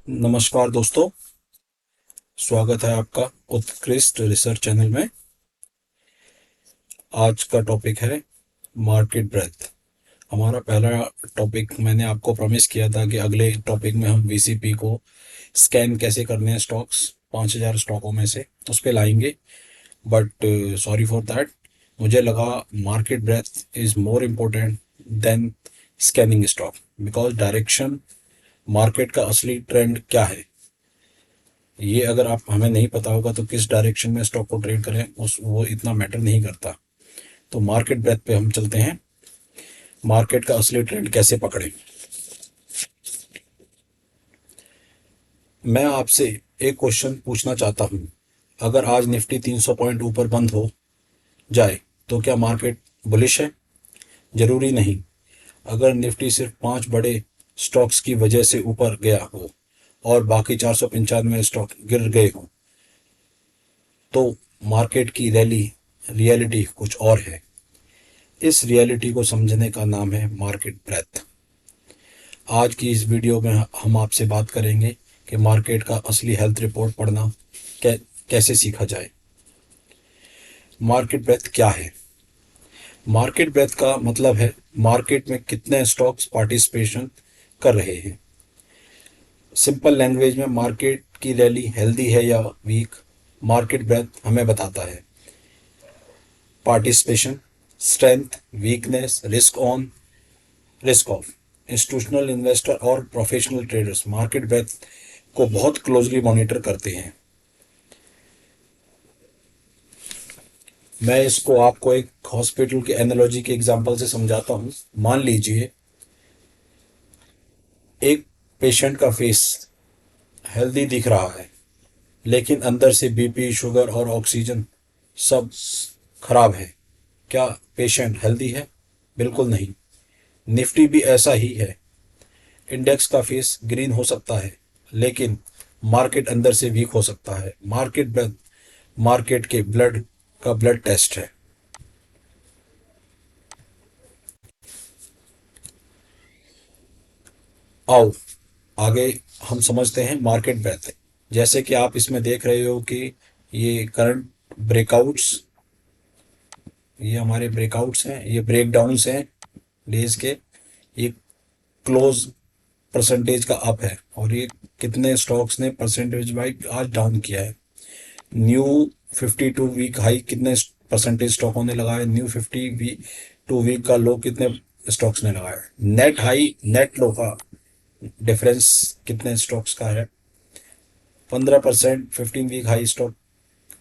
नमस्कार दोस्तों। स्वागत है आपका उत्कृष्ट रिसर्च चैनल में। आज का टॉपिक है मार्केट ब्रेथ। हमारा पहला टॉपिक मैंने आपको प्रॉमिस किया था कि अगले टॉपिक में हम वीसीपी को स्कैन कैसे करने हैं स्टॉक्स 5000 स्टॉकों में से उस पर लाएंगे। बट सॉरी फॉर दैट, मुझे लगा market breadth is more important than scanning stock, because direction market का असली ट्रेंड क्या है ये अगर आप हमें नहीं पता होगा तो किस डायरेक्शन में स्टॉक को ट्रेड करें उस वो इतना मैटर नहीं करता। तो मार्केट ब्रेथ पे हम चलते हैं, मार्केट का असली ट्रेंड कैसे पकड़ें। मैं आपसे एक क्वेश्चन पूछना चाहता हूँ, अगर आज निफ्टी 300 पॉइंट ऊपर बंद हो जाए तो क्या मार्केट बुलिश है? जरूरी नहीं। अगर निफ्टी सिर्फ 5 बड़े स्टॉक्स की वजह से ऊपर गया हो और बाकी 495 स्टॉक गिर गए हों तो मार्केट की रियलिटी कुछ और है। इस रियलिटी को समझने का नाम है मार्केट ब्रेथ। आज की इस वीडियो में हम आपसे बात करेंगे कि मार्केट का असली हेल्थ रिपोर्ट पढ़ना कैसे सीखा जाए। मार्केट ब्रेथ क्या है? मार्केट ब्रेथ का मतलब है मार्केट में कितने स्टॉक्स पार्टिसिपेशन कर रहे हैं। सिंपल लैंग्वेज में मार्केट की रैली हेल्दी है या वीक, मार्केट ब्रेथ हमें बताता है। Participation, strength, weakness, risk on, risk of. Institutional investor और प्रोफेशनल ट्रेडर्स मार्केट ब्रेथ को बहुत क्लोजली मॉनिटर करते हैं। मैं इसको आपको एक हॉस्पिटल के एनालॉजी के एग्जांपल से समझाता हूँ। मान लीजिए एक पेशेंट का फेस हेल्दी दिख रहा है, लेकिन अंदर से बीपी, शुगर और ऑक्सीजन सब खराब है। क्या पेशेंट हेल्दी है? बिल्कुल नहीं। निफ्टी भी ऐसा ही है। इंडेक्स का फेस ग्रीन हो सकता है, लेकिन मार्केट अंदर से वीक हो सकता है। मार्केट ब्रेथ मार्केट के ब्लड टेस्ट है। आओ आगे हम समझते हैं मार्केट ब्रेथ। जैसे कि आप इसमें देख रहे हो कि ये करंट ब्रेकआउट्स, ये हमारे ब्रेकआउट्स हैं, ये ब्रेकडाउन्स हैं डेज के। ये क्लोज परसेंटेज का अप है और ये कितने स्टॉक्स ने परसेंटेज वाइज आज डाउन किया है। न्यू 52 वीक हाई कितने परसेंटेज स्टॉकों ने लगाया, न्यू 52 वीक का लो कितने स्टॉक्स ने लगाया, नेट हाई नेट लो का डिफरेंस कितने स्टॉक्स का है, 15%। 15 वीक हाई स्टॉक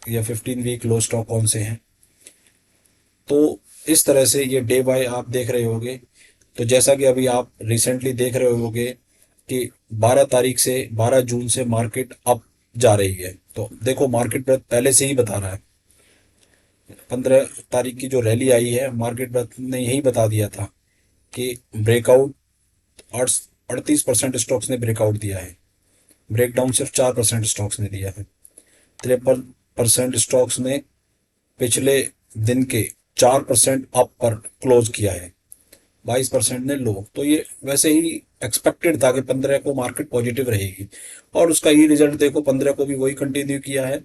या 15 वीक लो स्टॉक कौन से हैं। तो इस तरह से ये डे बाय आप देख रहे होगे। तो जैसा कि अभी आप रिसेंटली देख रहे होगे कि 12 तारीख से 12 जून से मार्केट अप जा रही है। तो देखो मार्केट पहले से ही बता रहा है। 15 तारीख की जो रैली आई है, मार्केट ने यही बता दिया था कि ब्रेकआउट 38% स्टॉक्स ने ब्रेकआउट दिया है, ब्रेकडाउन सिर्फ 4% स्टॉक्स ने दिया है। 53% स्टॉक्स ने पिछले दिन के 4% अप पर क्लोज किया है, 22% ने लो। तो ये वैसे ही एक्सपेक्टेड था कि 15 को मार्केट पॉजिटिव रहेगी और उसका ही रिजल्ट देखो, 15 को भी वही कंटिन्यू किया है।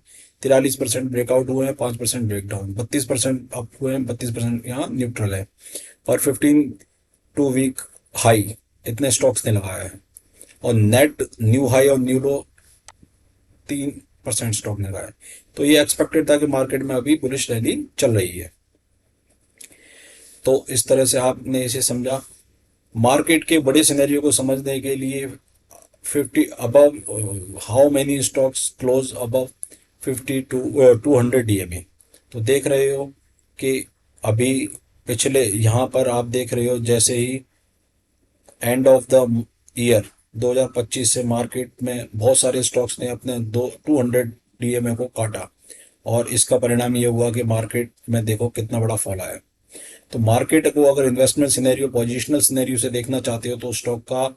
43% ब्रेकआउट हुए हैं, 5% ब्रेकडाउन, 32% अप हुए हैं, 32% यहाँ न्यूट्रल है। और 15 2 वीक हाई इतने स्टॉक्स ने लगाया है और नेट न्यू हाई और न्यू लो 3% स्टॉक ने लगाया। तो ये एक्सपेक्टेड था कि मार्केट में अभी बुलिश रैली चल रही है। तो इस तरह से आपने इसे समझा। मार्केट के बड़े सिनेरियो को समझने के लिए 50 above, how many stocks close above 200 DMA। तो देख रहे हो कि अभी पिछले यहाँ पर आप देख रहे हो जैसे ही एंड ऑफ द ईयर 2025 से मार्केट में बहुत सारे स्टॉक्स ने अपने 200 DMA को काटा और इसका परिणाम ये हुआ कि मार्केट में देखो कितना बड़ा फॉल आया। तो मार्केट को अगर इन्वेस्टमेंट सिनेरियो, पोजिशनल सिनेरियो से देखना चाहते हो तो स्टॉक का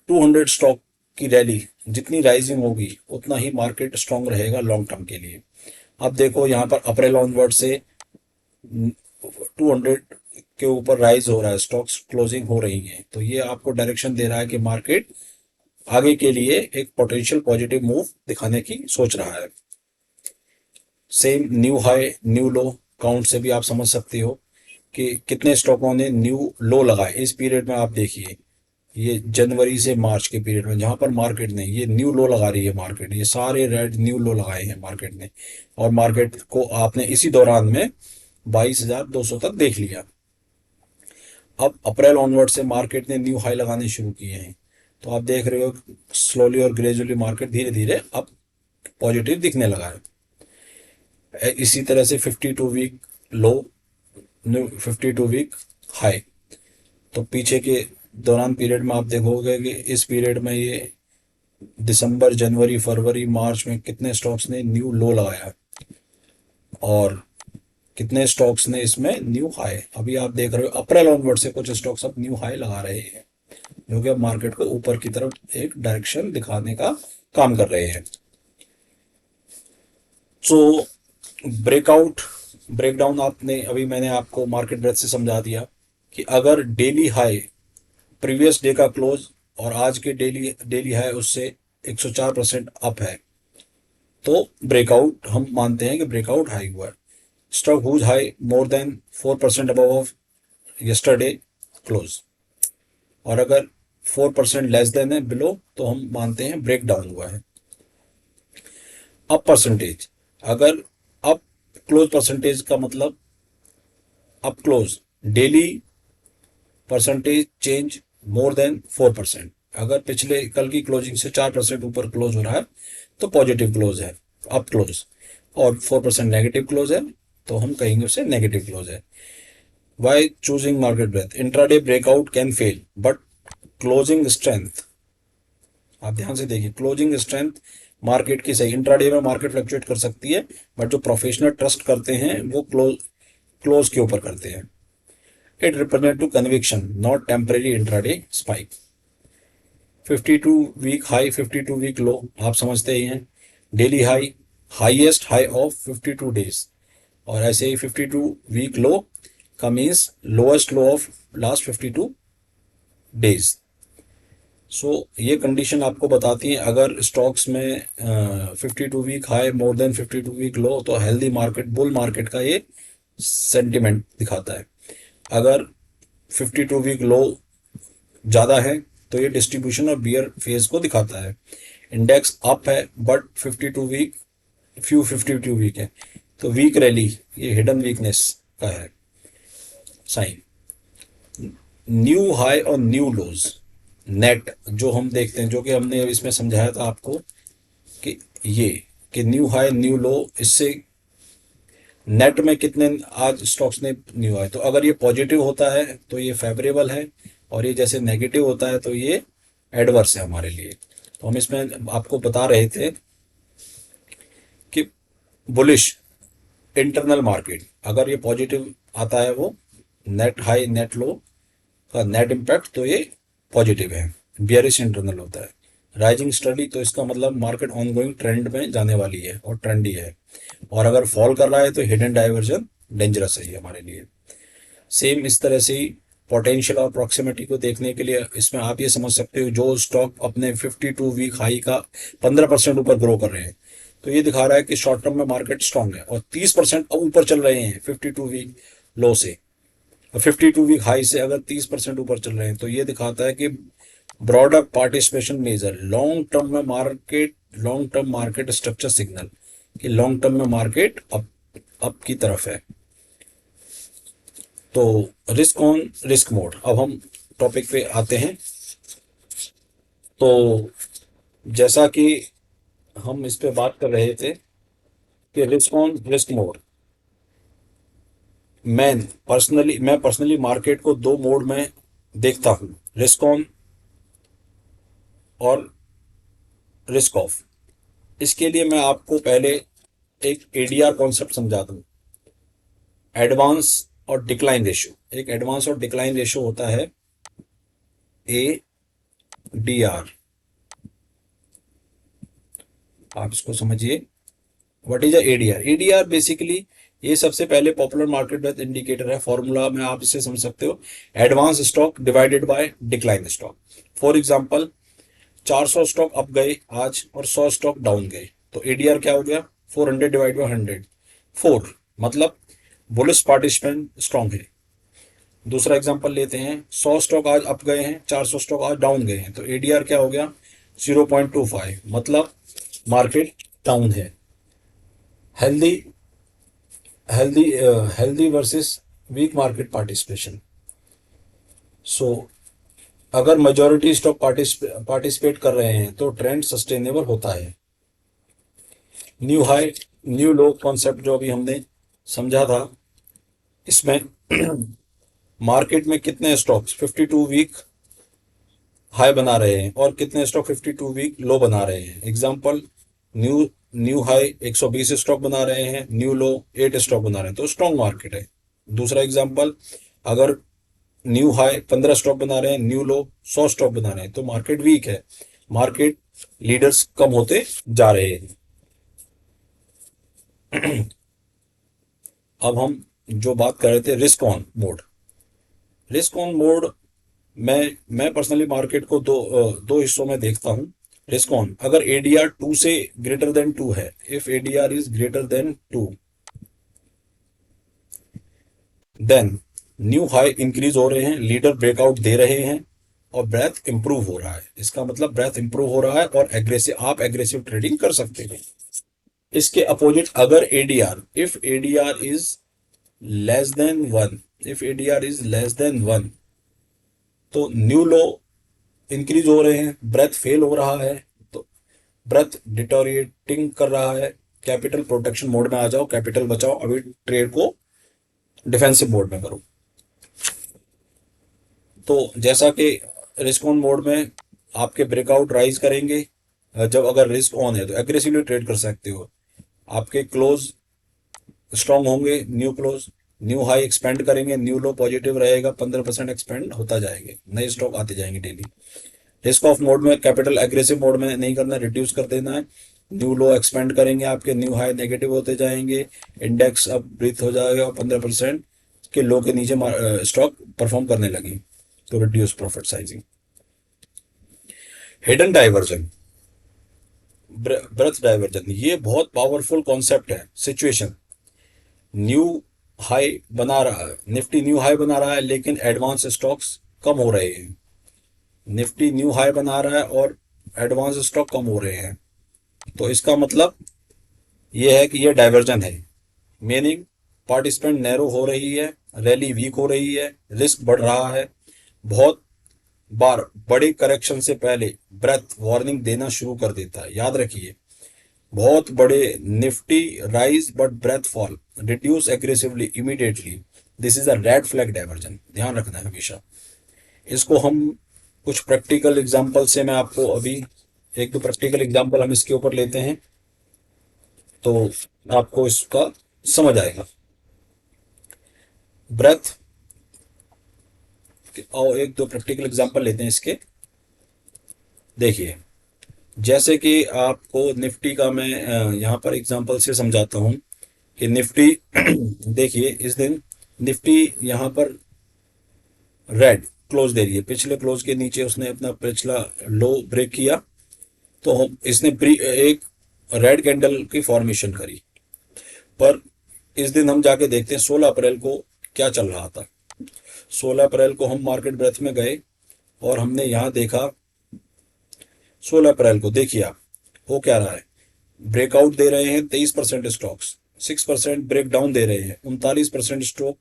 200 स्टॉक की रैली जितनी राइजिंग होगी उतना ही मार्केट स्ट्रांग रहेगा लॉन्ग टर्म के लिए। अब देखो यहाँ पर अप्रैल ऑनवर्ड से 200 के ऊपर राइज हो रहा है, स्टॉक्स क्लोजिंग हो रही हैं। तो ये आपको डायरेक्शन दे रहा है कि मार्केट आगे के लिए एक पोटेंशियल पॉजिटिव मूव दिखाने की सोच रहा है। सेम न्यू हाई न्यू लो काउंट से भी आप समझ सकते हो कि कितने स्टॉकों ने न्यू लो लगाए इस पीरियड में। आप देखिए ये जनवरी से मार्च के पीरियड में जहां पर मार्केट ने ये न्यू लो लगा रही है, मार्केट ये सारे रेड न्यू लो लगाए हैं मार्केट ने, और मार्केट को आपने इसी दौरान में 22,200 तक देख लिया। अब अप्रैल ऑनवर्ड से मार्केट ने न्यू हाई लगाने शुरू किए हैं, तो आप देख रहे हो स्लोली और ग्रेजुअली मार्केट धीरे धीरे अब पॉजिटिव दिखने लगा है। इसी तरह से 52 वीक लो, 52 वीक हाई, तो पीछे के दौरान पीरियड में आप देखोगे कि इस पीरियड में ये दिसंबर जनवरी फरवरी मार्च में कितने स्टॉक्स ने न्यू लो लगाया और कितने स्टॉक्स ने इसमें न्यू हाई। अभी आप देख रहे हो अप्रैल ऑनवर्ड से कुछ स्टॉक्स अब न्यू हाई लगा रहे हैं, जो कि अब मार्केट को ऊपर की तरफ एक डायरेक्शन दिखाने का काम कर रहे हैं। तो ब्रेकआउट ब्रेकडाउन आपने अभी मैंने आपको मार्केट ब्रेथ से समझा दिया कि अगर डेली हाई प्रीवियस डे का क्लोज और आज के डेली हाई उससे 104% अप है, तो ब्रेकआउट हम मानते हैं कि ब्रेकआउट हाई हुआ है। Stock whose high more than 4% above yesterday close, और अगर 4% लेस देन है बिलो तो हम मानते हैं ब्रेक डाउन हुआ है। अप परसेंटेज, अगर अप क्लोज परसेंटेज का मतलब up close daily percentage change मोर देन 4%, अगर पिछले कल की क्लोजिंग से 4% ऊपर क्लोज हो रहा है तो पॉजिटिव क्लोज है, अप क्लोज, और 4% नेगेटिव क्लोज है तो हम कहेंगे उसे नेगेटिव क्लोज है। Why choosing market breadth, intraday breakout can fail but closing strength, आप ध्यान से देखिए क्लोजिंग स्ट्रेंथ मार्केट की सही, इंट्राडे में मार्केट फ्लक्चुएट कर सकती है बट जो प्रोफेशनल ट्रस्ट करते हैं वो क्लोज के ऊपर करते हैं। It represent to conviction not temporary intraday spike. 52 week high 52 week low आप समझते ही हैं, daily high highest high of 52 days, और ऐसे ही 52 वीक लो का means lowest low of last 52 days. So ये कंडीशन आपको बताती है अगर स्टॉक्स में 52 week high more than 52 week low तो हेल्दी मार्केट बुल मार्केट का ये सेंटिमेंट दिखाता है। अगर 52 वीक लो ज़्यादा है तो ये डिस्ट्रीब्यूशन और बियर फेज को दिखाता है। इंडेक्स अप है बट 52 वीक 52 वीक है तो वीक रैली, ये हिडन वीकनेस का है साइन। न्यू हाई और न्यू लोज नेट जो हम देखते हैं, जो कि हमने इसमें समझाया था आपको कि ये कि न्यू हाई न्यू लो, इससे नेट में कितने आज स्टॉक्स ने न्यू हाई, तो अगर ये पॉजिटिव होता है तो ये फेवरेबल है, और ये जैसे नेगेटिव होता है तो ये एडवर्स है हमारे लिए। तो हम इसमें आपको बता रहे थे कि बुलिश इंटरनल मार्केट अगर ये पॉजिटिव आता है, वो नेट हाई नेट लो का नेट इम्पैक्ट तो ये पॉजिटिव है, बियरिश इंटरनल होता है। राइजिंग स्टडी तो इसका मतलब मार्केट ऑनगोइंग ट्रेंड में जाने वाली है और ट्रेंडी है, और अगर फॉल कर रहा है तो हिडन डाइवर्जन डेंजरस है ये हमारे लिए। सेम इस तरह से ही पोटेंशियल और प्रॉक्सिमिटी को देखने के लिए इसमें आप ये समझ सकते हो जो स्टॉक अपने 52 वीक हाई का 15% ऊपर ग्रो कर रहे हैं तो ये दिखा रहा है कि शॉर्ट टर्म में मार्केट स्ट्रांग है, और 30% अब ऊपर चल रहे हैं 52 वीक लो से, 52 वीक हाई से अगर 30% ऊपर चल रहे हैं तो ये दिखाता है कि broader participation major long term market structure signal कि लॉन्ग टर्म में मार्केट अप की तरफ है। तो रिस्क ऑन रिस्क मोड, अब हम टॉपिक पे आते हैं। तो जैसा कि हम इस पे बात कर रहे थे कि रिस्क ऑन रिस्क मोड, मैं पर्सनली मार्केट को दो मोड में देखता हूँ, रिस्क ऑन और रिस्क ऑफ। इसके लिए मैं आपको पहले एक एडीआर कॉन्सेप्ट समझा दूं, एडवांस और डिक्लाइन रेशियो। एक एडवांस और डिक्लाइन रेशियो होता है ए डी आर, आप इसको समझिए। What is ADR? ADR basically ये सबसे पहले पॉपुलर मार्केट डेप्थ इंडिकेटर है, फॉर्मूला में आप इसे समझ सकते हो, advance stock divided by decline stock. For example 400 stock up गए आज और 100 स्टॉक डाउन गए, तो एडीआर क्या हो गया? 400 डिवाइड बाई 100, 4, मतलब बुलिश पार्टिसिपेंट स्ट्रांग है। दूसरा एग्जांपल लेते हैं, 100 स्टॉक आज अप गए हैं, 400 स्टॉक आज डाउन गए हैं, तो एडीआर क्या हो गया? 0.25, मतलब मार्केट डाउन है। Healthy healthy healthy versus weak market participation. So अगर मेजॉरिटी स्टॉक पार्टिसिपेट कर रहे हैं तो ट्रेंड सस्टेनेबल होता है। न्यू हाई न्यू लो कॉन्सेप्ट जो अभी हमने समझा था, इसमें मार्केट में कितने स्टॉक्स 52 वीक हाई बना रहे हैं और कितने स्टॉक 52 वीक लो बना रहे हैं। Example, new new high 120 stock बना रहे हैं, न्यू लो 8 स्टॉक बना रहे हैं, तो स्ट्रॉन्ग मार्केट है। दूसरा एग्जांपल, अगर न्यू हाई 15 स्टॉक बना रहे हैं, न्यू लो 100 स्टॉक बना रहे हैं, तो मार्केट वीक है, मार्केट लीडर्स कम होते जा रहे हैं। अब हम जो बात कर रहे थे, risk on mode. Risk on mode मैं पर्सनली मार्केट को दो हिस्सों में देखता हूं। रिस्क ऑन, अगर एडीआर 2 से ग्रेटर देन 2 है, if ADR is greater than 2, then new high increase हो रहे हैं, लीडर ब्रेकआउट दे रहे हैं और ब्रेथ इंप्रूव हो रहा है। इसका मतलब ब्रेथ इंप्रूव हो रहा है और आप एग्रेसिव ट्रेडिंग कर सकते हैं। इसके अपोजिट, अगर ADR if ADR is less than 1, if ADR is less than 1, तो न्यू लो इंक्रीज हो रहे हैं, ब्रेथ फेल हो रहा है, तो ब्रेथ डिटोरिएटिंग कर रहा है, कैपिटल प्रोटेक्शन मोड में आ जाओ, कैपिटल बचाओ, अभी ट्रेड को डिफेंसिव मोड में करो। तो जैसा कि रिस्क ऑन मोड में आपके ब्रेकआउट राइज करेंगे, जब अगर रिस्क ऑन है तो एग्रेसिवली ट्रेड कर सकते हो, आपके क्लोज स्ट्रांग होंगे, new close, new high expand करेंगे, न्यू लो पॉजिटिव रहेगा, 15% एक्सपेंड होता जाएंगे, नए स्टॉक आते जाएंगे डेली। रिस्क ऑफ मोड में कैपिटल एग्रेसिव मोड में नहीं करना, रिड्यूस कर देना है, न्यू लो एक्सपेंड करेंगे, आपके न्यू हाई नेगेटिव होते जाएंगे, इंडेक्स अब ब्रीथ हो जाएगा और 15% के लो के नीचे स्टॉक परफॉर्म करने लगी, तो reduce profit sizing. Hidden divergence, breadth divergence, ये बहुत पावरफुल कॉन्सेप्ट है। सिचुएशन, न्यू हाई बना रहा है, निफ्टी न्यू हाई बना रहा है, लेकिन एडवांस स्टॉक्स कम हो रहे हैं। निफ्टी न्यू हाई बना रहा है और एडवांस स्टॉक कम हो रहे हैं, तो इसका मतलब ये है कि ये डाइवर्जन है, मीनिंग पार्टिसिपेंट नैरो हो रही है, रैली वीक हो रही है, रिस्क बढ़ रहा है। बहुत बार बड़े करेक्शन से पहले ब्रेथ वार्निंग देना शुरू कर देता है, याद रखिए। बहुत बड़े Nifty rise but breadth fall, reduce aggressively immediately, this is a red flag divergence, ध्यान रखना है हमेशा। इसको हम कुछ प्रैक्टिकल एग्जांपल से, मैं आपको अभी एक दो प्रैक्टिकल एग्जांपल हम इसके ऊपर लेते हैं, तो आपको इसका समझ आएगा। ब्रेथ, और एक दो प्रैक्टिकल एग्जांपल लेते हैं इसके। देखिए, जैसे कि आपको निफ्टी का मैं यहाँ पर एग्जांपल से समझाता हूँ कि निफ्टी देखिए, इस दिन निफ्टी यहाँ पर रेड क्लोज दे रही है, पिछले क्लोज के नीचे उसने अपना पिछला लो ब्रेक किया, तो इसने एक रेड कैंडल की फॉर्मेशन करी। पर इस दिन हम जाके देखते हैं 16 अप्रैल को क्या चल रहा था। 16 अप्रैल को हम मार्केट ब्रेथ में गए और हमने यहाँ देखा, 16 अप्रैल को देखिए आप हो क्या रहा है, ब्रेकआउट दे रहे हैं 23% स्टॉक्स, 6% ब्रेक डाउन दे रहे हैं, 39% स्टॉक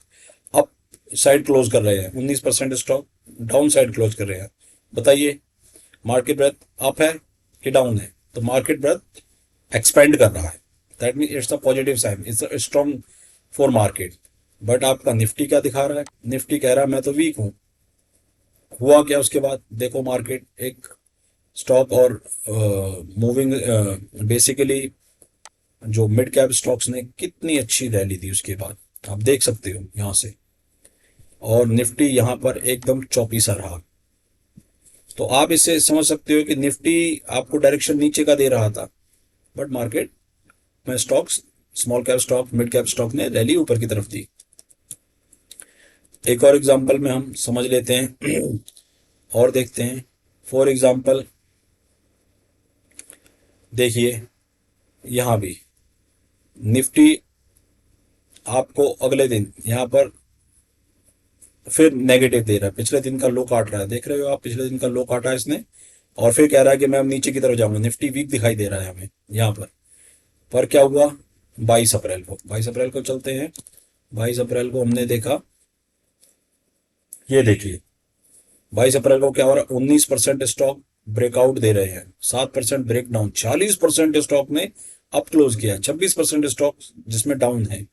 अप साइड क्लोज कर रहे हैं, 19% स्टॉक डाउन साइड क्लोज कर रहे हैं। बताइए, मार्केट ब्रेथ अप है कि डाउन है? तो मार्केट ब्रेथ एक्सपेंड कर रहा है, that mean it's a positive sign, it's a strong for market. But आपका निफ्टी क्या दिखा रहा है? निफ्टी कह रहा है मैं तो वीक हूँ। हुआ क्या उसके बाद? देखो, मार्केट एक स्टॉक और मूविंग, बेसिकली जो मिड कैप स्टॉक्स ने कितनी अच्छी रैली दी उसके बाद, आप देख सकते हो यहाँ से। और निफ्टी यहाँ पर एकदम चौपीसा रहा। तो आप इससे समझ सकते हो कि निफ्टी आपको डायरेक्शन नीचे का दे रहा था, बट मार्केट में stocks, small cap stock, mid cap stock ने रैली ऊपर की तरफ दी। एक और एग्जांपल में हम समझ लेते हैं और देखते हैं। फॉर एग्जांपल, देखिए यहाँ भी निफ्टी आपको अगले दिन यहाँ पर फिर नेगेटिव दे रहा है, पिछले दिन का लो काट रहा है, देख रहे हो आप, पिछले दिन का लो काटा है इसने, और फिर कह रहा है कि मैं अब नीचे की तरफ जाऊंगा। निफ्टी वीक दिखाई दे रहा है हमें यहाँ पर क्या हुआ, 22 अप्रैल को, 22 अप्रैल को चलते हैं। 22 अप्रैल को हमने देखा, ये देखिए 22 अप्रैल को क्या हो रहा है, 19% स्टॉक ब्रेकआउट दे रहे हैं, 7% ब्रेक डाउन, 40% स्टॉक ने अप क्लोज किया, 26% स्टॉक जिसमें डाउन है।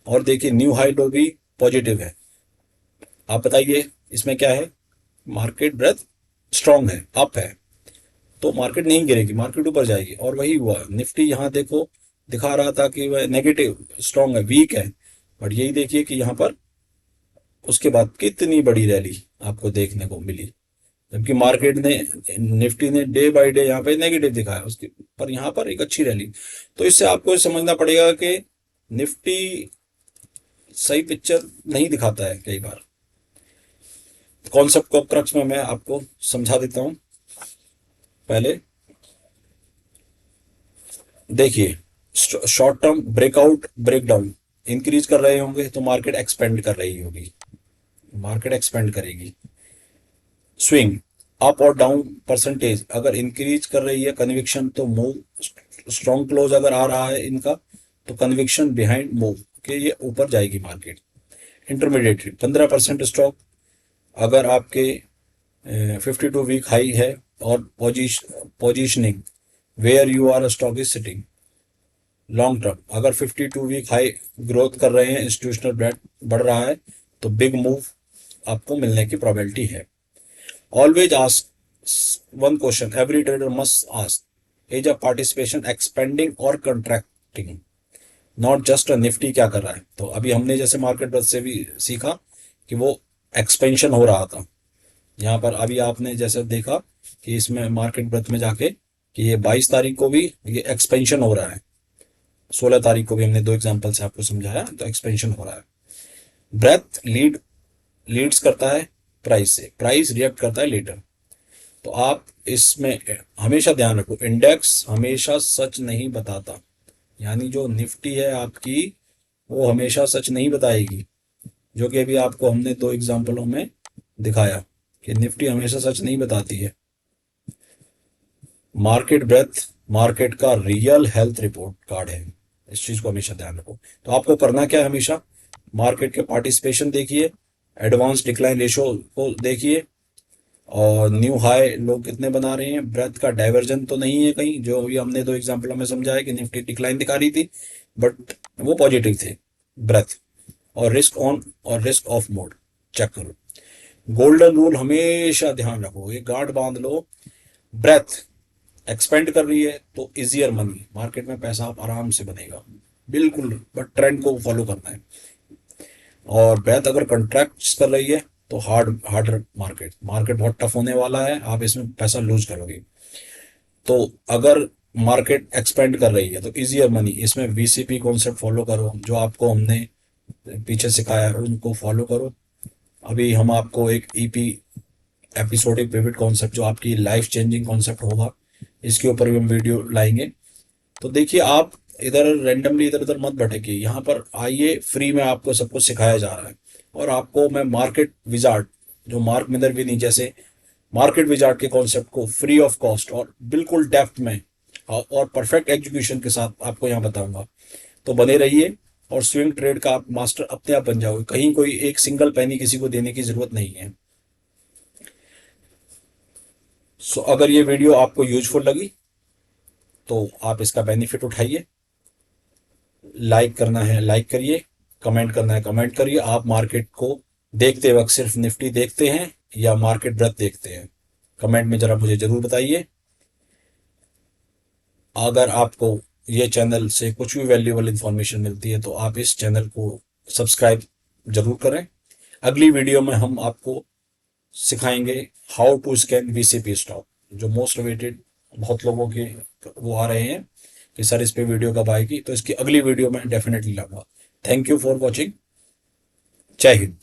और देखिए न्यू हाई लो भी पॉजिटिव है। आप बताइए इसमें क्या है, मार्केट ब्रेथ स्ट्रांग है, अप है, तो मार्केट नहीं गिरेगी, मार्केट ऊपर जाएगी। और वही हुआ, निफ्टी यहाँ देखो दिखा रहा था कि वह नेगेटिव स्ट्रांग है, वीक है, बट यही देखिए कि यहाँ पर उसके बाद कितनी बड़ी रैली आपको देखने को मिली, जबकि मार्केट ने, निफ्टी ने डे बाय डे यहाँ पे नेगेटिव दिखाया, उसके पर यहाँ पर एक अच्छी रैली। तो इससे आपको समझना पड़ेगा कि निफ्टी सही पिक्चर नहीं दिखाता है कई बार। कॉन्सेप्ट को क्रक्स में मैं आपको समझा देता हूँ। पहले देखिए, short term breakout breakdown increase कर रहे होंगे तो मार्केट एक्सपेंड कर रही होगी, मार्केट एक्सपेंड करेगी। स्विंग अप और डाउन परसेंटेज अगर इंक्रीज कर रही है कन्विक्शन, तो मूव स्ट्रॉन्ग क्लोज अगर आ रहा है इनका, तो कन्विक्शन बिहाइंड मूव के ये ऊपर जाएगी मार्केट। इंटरमीडिएट 15% स्टॉक अगर आपके 52 वीक हाई है, और positioning where you are stock is sitting. Long term अगर 52 वीक हाई ग्रोथ कर रहे हैं, इंस्टीट्यूशनल ब्रेड बढ़ रहा है, तो बिग मूव आपको मिलने की प्रोबेबिलिटी है। Always ask one question every trader must ask, is a participation expanding or contracting, not just a Nifty क्या कर रहा है। तो अभी हमने जैसे मार्केट ब्रेथ से भी सीखा कि वो एक्सपेंशन हो रहा था, यहाँ पर अभी आपने जैसे देखा कि इसमें मार्केट ब्रेथ में जाके कि ये 22 तारीख को भी ये एक्सपेंशन हो रहा है, 16 तारीख को भी हमने दो एग्जाम्पल से आपको समझाया, तो एक्सपेंशन हो रहा है। ब्रेथ लीड्स करता है प्राइस से, प्राइस रिएक्ट करता है लेटर। तो आप इसमें हमेशा ध्यान रखो, इंडेक्स हमेशा सच नहीं बताता, यानी जो निफ्टी है आपकी वो हमेशा सच नहीं बताएगी, जो कि अभी आपको हमने दो एग्जाम्पलों में दिखाया कि निफ्टी हमेशा सच नहीं बताती है। मार्केट ब्रेथ मार्केट का रियल हेल्थ रिपोर्ट कार्ड है, इस चीज को हमेशा ध्यान रखो। तो आपको करना क्या है, हमेशा मार्केट के पार्टिसिपेशन देखिए, एडवांस डिक्लाइन रेशो को देखिए, और न्यू हाई लोग कितने बना रहे हैं, ब्रेथ का डाइवर्जन तो नहीं है कहीं, जो अभी हमने दो एग्जाम्पलों में समझाया कि निफ्टी डिक्लाइन दिखा रही थी बट वो पॉजिटिव थे ब्रेथ। और रिस्क ऑन और रिस्क ऑफ मोड चेक करो। गोल्डन रूल हमेशा ध्यान रखो, ये गांठ बांध लो, ब्रेथ एक्सपेंड कर रही है तो इजियर मनी, मार्केट में पैसा आप आराम से बनेगा बिल्कुल, बट ट्रेंड को फॉलो करना है। और ब्रेथ अगर कंट्रैक्ट कर रही है तो हार्डर मार्केट मार्केट बहुत टफ होने वाला है, आप इसमें पैसा लूज करोगे। तो अगर मार्केट एक्सपेंड कर रही है तो इजियर मनी, इसमें वीसीपी कॉन्सेप्ट फॉलो करो, जो आपको हमने पीछे सिखाया है उनको फॉलो करो। अभी हम आपको एक ईपी एपिसोडिक पिवट कॉन्सेप्ट, जो आपकी लाइफ चेंजिंग कॉन्सेप्ट होगा, इसके ऊपर भी हम वीडियो लाएंगे। तो देखिए आप इधर रेंडमली इधर उधर मत भटकिए, यहाँ पर आइए, फ्री में आपको सब कुछ सिखाया जा रहा है। और आपको मैं मार्केट विजार्ड, जो मार्क मिनर भी नहीं, जैसे मार्केट विजार्ड के कॉन्सेप्ट को फ्री ऑफ कॉस्ट और बिल्कुल डेप्थ में और परफेक्ट एग्जीक्यूशन के साथ आपको यहाँ बताऊंगा। तो बने रहिए, और स्विंग ट्रेड का आप मास्टर अपने आप बन जाओगे, कहीं कोई एक सिंगल पैनी किसी को देने की जरूरत नहीं है। सो अगर ये वीडियो आपको यूजफुल लगी तो आप इसका बेनिफिट उठाइए, लाइक करना है लाइक करिए, कमेंट करना है कमेंट करिए। आप मार्केट को देखते वक्त सिर्फ निफ्टी देखते हैं या मार्केट ब्रेथ देखते हैं, कमेंट में जरा मुझे जरूर बताइए। अगर आपको ये चैनल से कुछ भी वैल्यूएबल इंफॉर्मेशन मिलती है तो आप इस चैनल को सब्सक्राइब जरूर करें। अगली वीडियो में हम आपको सिखाएंगे how to scan VCP stock, जो मोस्ट अवेटेड बहुत लोगों के वो आ रहे हैं कि सर इस पे वीडियो कब आएगी, तो इसकी अगली वीडियो में डेफिनेटली लाऊंगा। Thank you for watching. जय हिंद।